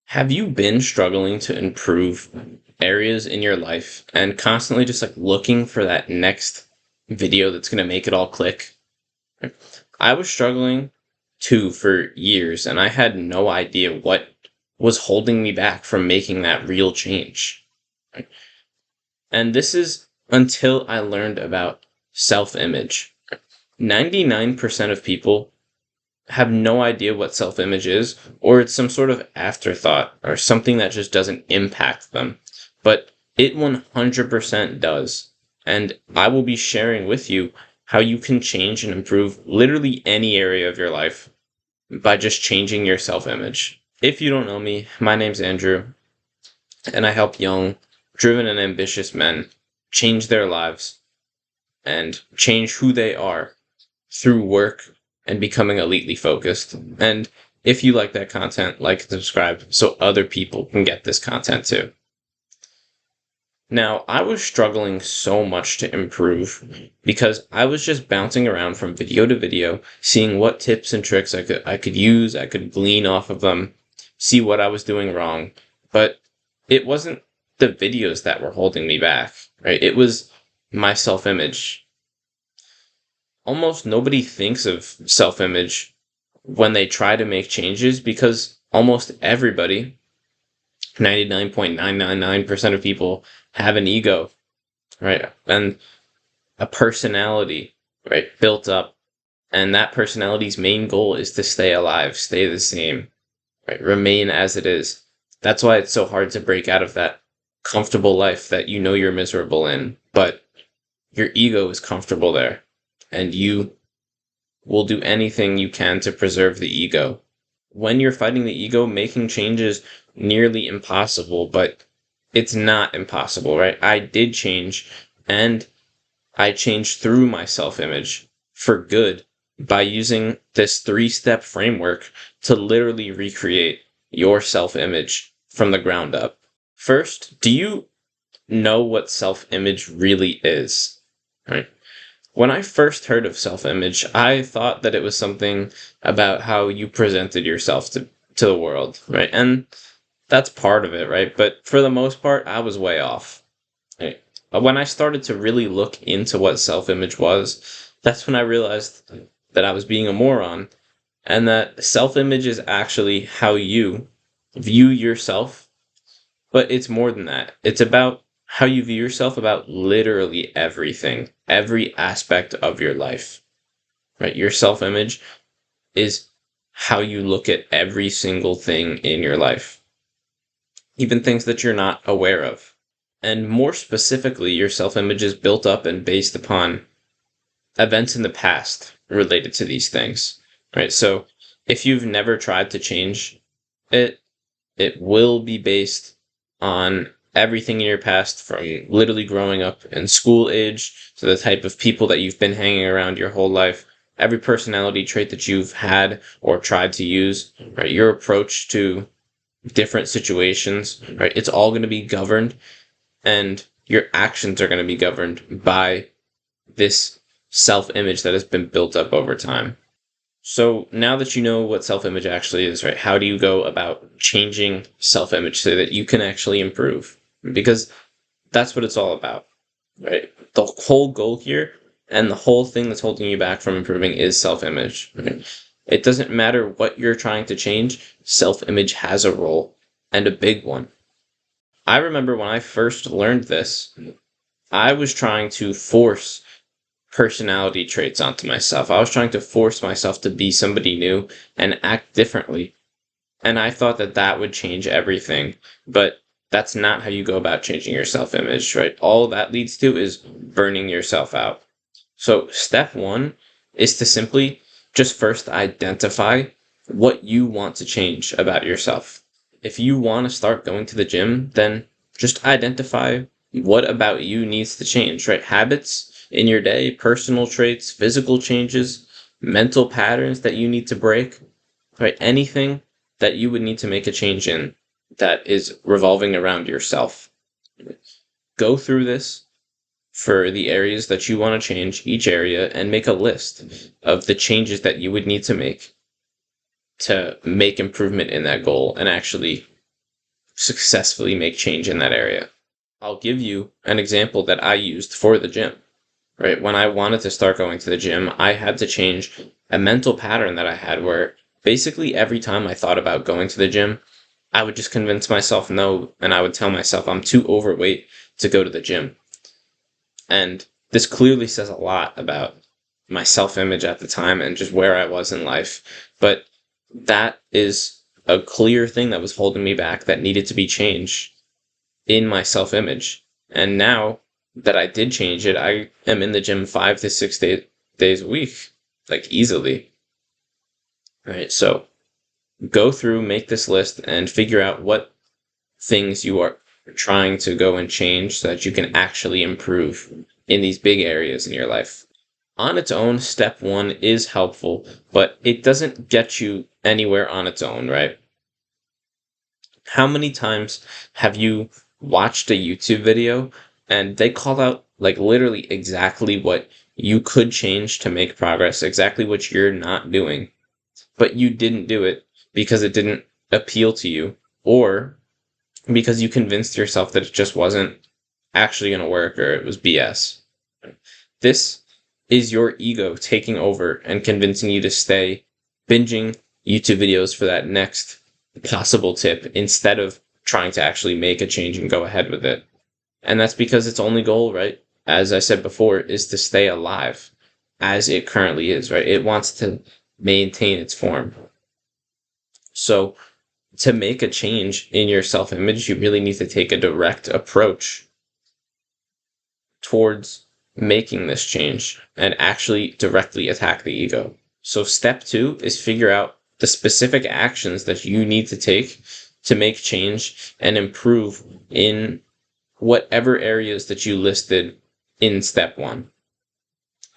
Have you been struggling to improve areas in your life and constantly just like looking for that next video that's going to make it all click? I was struggling too for years and I had no idea what was holding me back from making that real change. And this is until I learned about self image. 99% of people have no idea what self image is, or it's some sort of afterthought or something that just doesn't impact them. But it 100% does. And I will be sharing with you how you can change and improve literally any area of your life by just changing your self image. If you don't know me, my name's Andrew, and I help young, driven, and ambitious men change their lives and change who they are through work and becoming elitely focused. And if you like that content, like and subscribe so other people can get this content too. Now, I was struggling so much to improve because I was just bouncing around from video to video, seeing what tips and tricks I could use, I could glean off of them, see what I was doing wrong. But it wasn't the videos that were holding me back, right? It was my self-image. Almost nobody thinks of self-image when they try to make changes because almost everybody, 99.999% of people, have an ego, right? And a personality, right, built up. And that personality's main goal is to stay alive, stay the same, right? Remain as it is. That's why it's so hard to break out of that comfortable life that you know you're miserable in, but your ego is comfortable there. And you will do anything you can to preserve the ego. When you're fighting the ego, making changes nearly impossible, but it's not impossible, right? I did change, and I changed through my self-image for good by using this 3-step framework to literally recreate your self-image from the ground up. First, do you know what self-image really is? Right? When I first heard of self-image, I thought that it was something about how you presented yourself to the world, right? And that's part of it, right? But for the most part, I was way off. Right? When I started to really look into what self-image was, that's when I realized that I was being a moron and that self-image is actually how you view yourself, but it's more than that. It's about how you view yourself about literally everything, every aspect of your life, right? Your self-image is how you look at every single thing in your life, even things that you're not aware of. And more specifically, your self-image is built up and based upon events in the past related to these things, right? So if you've never tried to change it, it will be based on everything in your past, from literally growing up in school age to the type of people that you've been hanging around your whole life, every personality trait that you've had or tried to use, right? Your approach to different situations, right? It's all going to be governed, and your actions are going to be governed by this self-image that has been built up over time. So now that you know what self-image actually is, right, how do you go about changing self-image so that you can actually improve? Because that's what it's all about, right? The whole goal here and the whole thing that's holding you back from improving is self-image, right? It doesn't matter what you're trying to change, self-image has a role, and a big one. I remember when I first learned this, I was trying to force personality traits onto myself. I was trying to force myself to be somebody new and act differently. And I thought that that would change everything. But that's not how you go about changing your self-image, right? All that leads to is burning yourself out. So step one is to simply just first identify what you want to change about yourself. If you want to start going to the gym, then just identify what about you needs to change, right? Habits in your day, personal traits, physical changes, mental patterns that you need to break, right? Anything that you would need to make a change in that is revolving around yourself. Go through this for the areas that you want to change, each area, and make a list of the changes that you would need to make improvement in that goal and actually successfully make change in that area. I'll give you an example that I used for the gym, right? When I wanted to start going to the gym, I had to change a mental pattern that I had where basically every time I thought about going to the gym, I would just convince myself no, and I would tell myself I'm too overweight to go to the gym. And this clearly says a lot about my self image at the time and just where I was in life. But that is a clear thing that was holding me back that needed to be changed in my self image. And now that I did change it, I am in the gym 5 to 6 days a week, like easily. Right. So go through, make this list, and figure out what things you are trying to go and change so that you can actually improve in these big areas in your life. On its own, step one is helpful, but it doesn't get you anywhere on its own, right? How many times have you watched a YouTube video and they call out like literally exactly what you could change to make progress, exactly what you're not doing, but you didn't do it because it didn't appeal to you, or because you convinced yourself that it just wasn't actually going to work or it was BS. This is your ego taking over and convincing you to stay binging YouTube videos for that next possible tip instead of trying to actually make a change and go ahead with it. And that's because its only goal, right, as I said before, is to stay alive as it currently is, right? It wants to maintain its form. So to make a change in your self-image, you really need to take a direct approach towards making this change and actually directly attack the ego. So step 2 is figure out the specific actions that you need to take to make change and improve in whatever areas that you listed in step 1.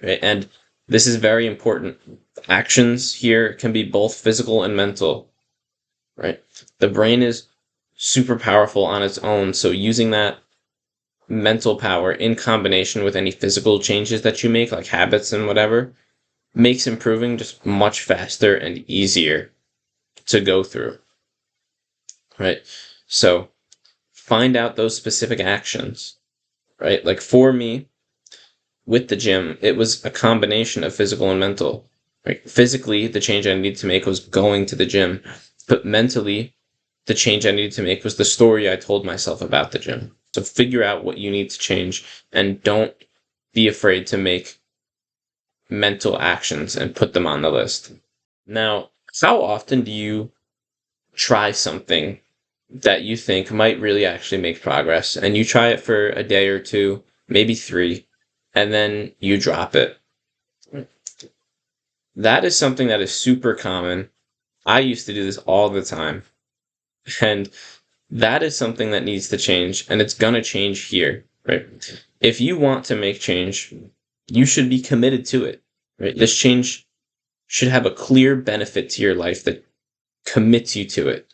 Right? And this is very important. Actions here can be both physical and mental. Right? The brain is super powerful on its own, so using that mental power in combination with any physical changes that you make, like habits and whatever, makes improving just much faster and easier to go through. Right? So find out those specific actions. Right? Like for me, with the gym, it was a combination of physical and mental. Right? Physically, the change I needed to make was going to the gym, but mentally, the change I needed to make was the story I told myself about the gym. So figure out what you need to change and don't be afraid to make mental actions and put them on the list. Now, how often do you try something that you think might really actually make progress and you try it for a day or two, maybe 3, and then you drop it? That is something that is super common. I used to do this all the time. And that is something that needs to change, and it's going to change here, right? If you want to make change, you should be committed to it, right? This change should have a clear benefit to your life that commits you to it,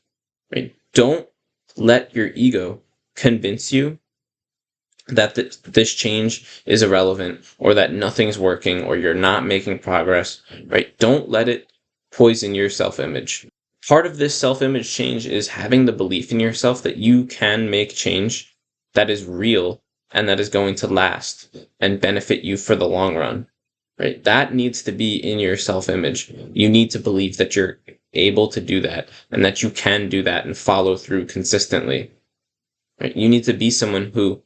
right? Don't let your ego convince you that this change is irrelevant or that nothing's working or you're not making progress, right? Don't let it poison your self-image. Part of this self-image change is having the belief in yourself that you can make change that is real and that is going to last and benefit you for the long run, right? That needs to be in your self-image. You need to believe that you're able to do that and that you can do that and follow through consistently, right? You need to be someone who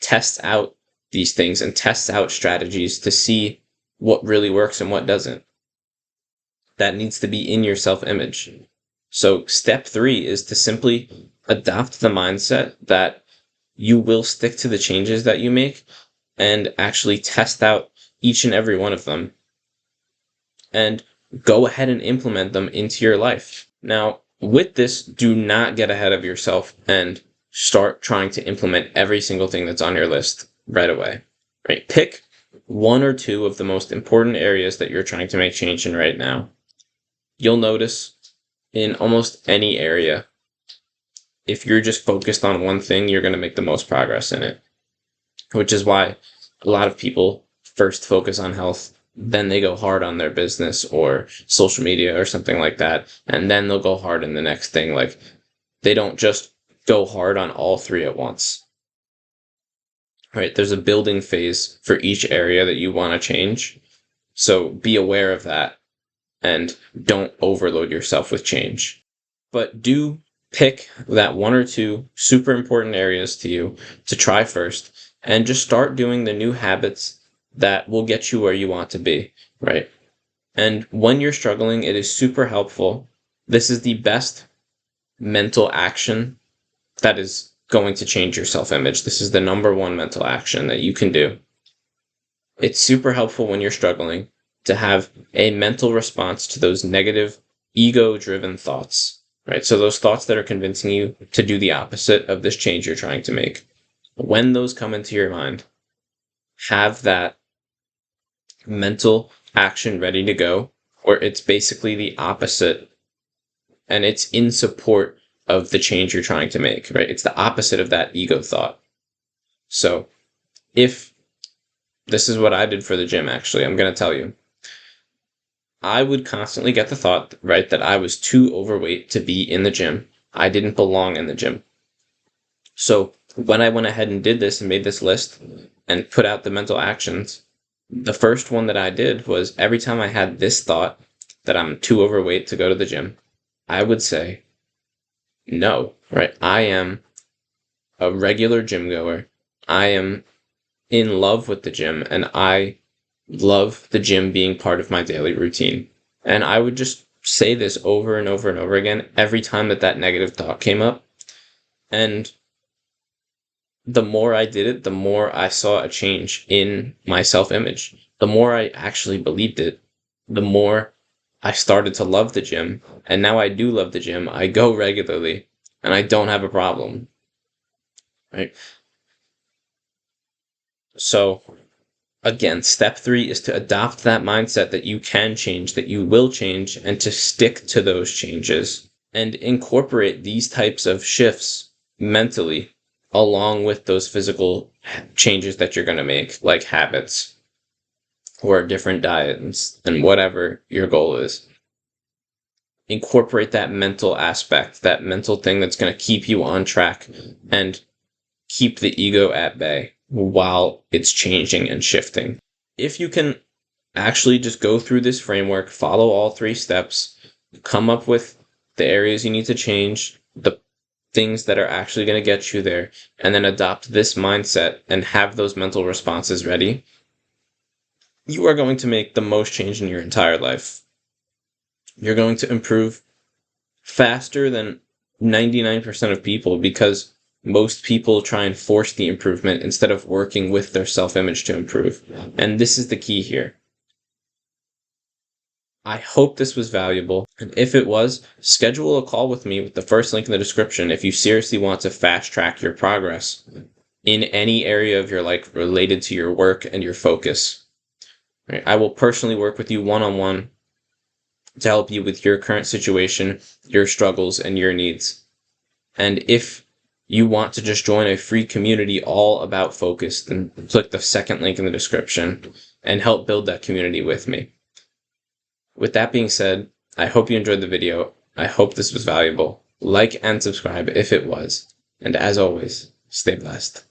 tests out these things and tests out strategies to see what really works and what doesn't. That needs to be in your self-image. So step 3 is to simply adopt the mindset that you will stick to the changes that you make and actually test out each and every one of them and go ahead and implement them into your life. Now, with this, do not get ahead of yourself and start trying to implement every single thing that's on your list right away. Right? Pick 1 or 2 of the most important areas that you're trying to make change in right now. You'll notice in almost any area, if you're just focused on one thing, you're going to make the most progress in it. Which is why a lot of people first focus on health, then they go hard on their business or social media or something like that, and then they'll go hard in the next thing. Like, they don't just go hard on all three at once. Right? There's a building phase for each area that you want to change. So be aware of that and don't overload yourself with change. But do pick that one or two super important areas to you to try first and just start doing the new habits that will get you where you want to be, right? And when you're struggling, it is super helpful. This is the best mental action that is going to change your self-image. This is the number one mental action that you can do. It's super helpful when you're struggling to have a mental response to those negative, ego-driven thoughts, right? So those thoughts that are convincing you to do the opposite of this change you're trying to make. When those come into your mind, have that mental action ready to go, or it's basically the opposite, and it's in support of the change you're trying to make, right? It's the opposite of that ego thought. So if this is what I did for the gym, actually, I'm going to tell you. I would constantly get the thought, right, that I was too overweight to be in the gym. I didn't belong in the gym. So when I went ahead and did this and made this list and put out the mental actions, the first one that I did was every time I had this thought that I'm too overweight to go to the gym, I would say, no, right? I am a regular gym goer. I am in love with the gym, and I love the gym being part of my daily routine. And I would just say this over and over and over again every time that negative thought came up. And the more I did it, the more I saw a change in my self-image. The more I actually believed it, the more I started to love the gym. And now I do love the gym. I go regularly, and I don't have a problem. Right? So again, step 3 is to adopt that mindset that you can change, that you will change, and to stick to those changes and incorporate these types of shifts mentally along with those physical changes that you're going to make, like habits or a different diet and whatever your goal is. Incorporate that mental aspect, that mental thing that's going to keep you on track and keep the ego at bay while it's changing and shifting. If you can actually just go through this framework, follow all 3 steps, come up with the areas you need to change, the things that are actually going to get you there, and then adopt this mindset and have those mental responses ready, you are going to make the most change in your entire life. You're going to improve faster than 99% of people because most people try and force the improvement instead of working with their self-image to improve. And this is the key here. I hope this was valuable. And if it was, schedule a call with me with the first link in the description if you seriously want to fast track your progress in any area of your life related to your work and your focus. Right? I will personally work with you one-on-one to help you with your current situation, your struggles, and your needs. And if you want to just join a free community all about focus, then click the second link in the description and help build that community with me. With that being said, I hope you enjoyed the video. I hope this was valuable. Like and subscribe if it was. And as always, stay blessed.